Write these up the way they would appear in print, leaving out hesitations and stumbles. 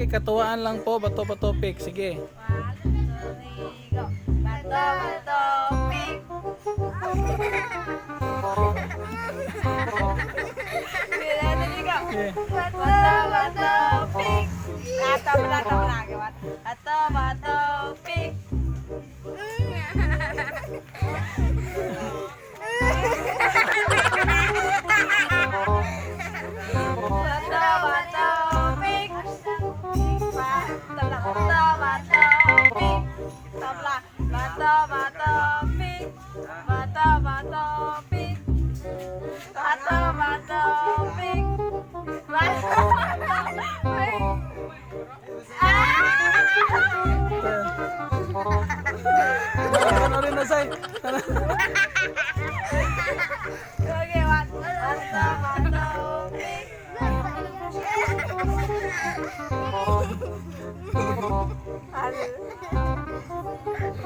katuwaan lang po, bato-bato pick. Sige. 1, 2, 3, go. Bato-bato pick. Ready, go. Okay. Bato-bato pick. Tabla. Bato-bato pick. Bato-bato pick. Bato-bato pick. Tabla. Bato-bato pick. Bato-bato pick. Bato-bato pick. Bato-bato pick. Ano rin na, Say? Okay, bato-bato pick.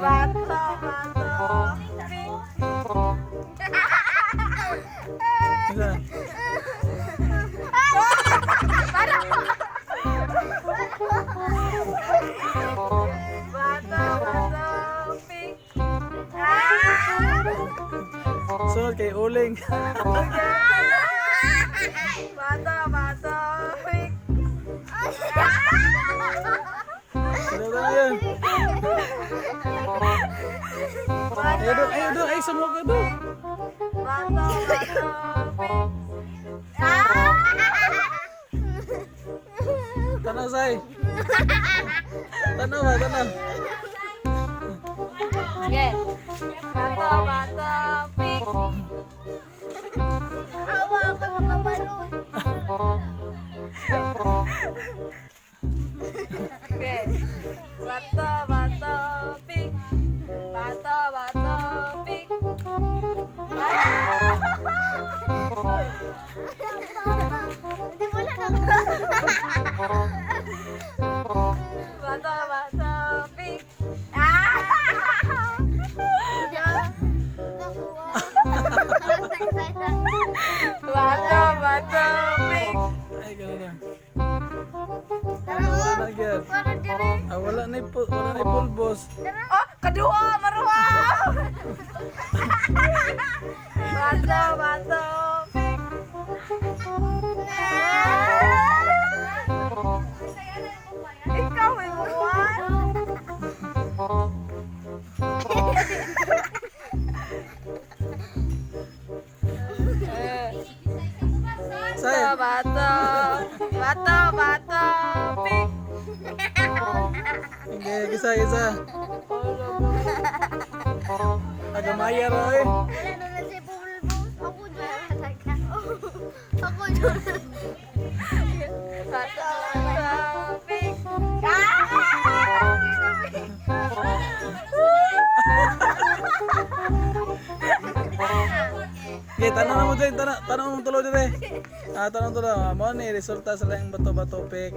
Bato-bato pick. Isa. Bato-bato pick. Sunod kay Uling. Bato-bato pick. Ano na yan? Ayo dong, ay semua ka dong. Bato-bato pick. Tanah, Say. Tanah. Okay. Bato-bato pick. Okay. Bato-bato pick. Bato-bato pick. Bato-bato pick. Bato-bato pick. Ay, gano'n na. Wala na agad. Wala na pulbos. Oh, kedua Marwa. Bato-bato pick. Ikaw may buwan. Say. Bato-bato pick. Okay, isa. Agak maya Roy. Bato-bato pick. Okay, tanong mo din, tanong mo tulo dire. Tanong tulo. Mo ni resulta sa lang bato-bato pick.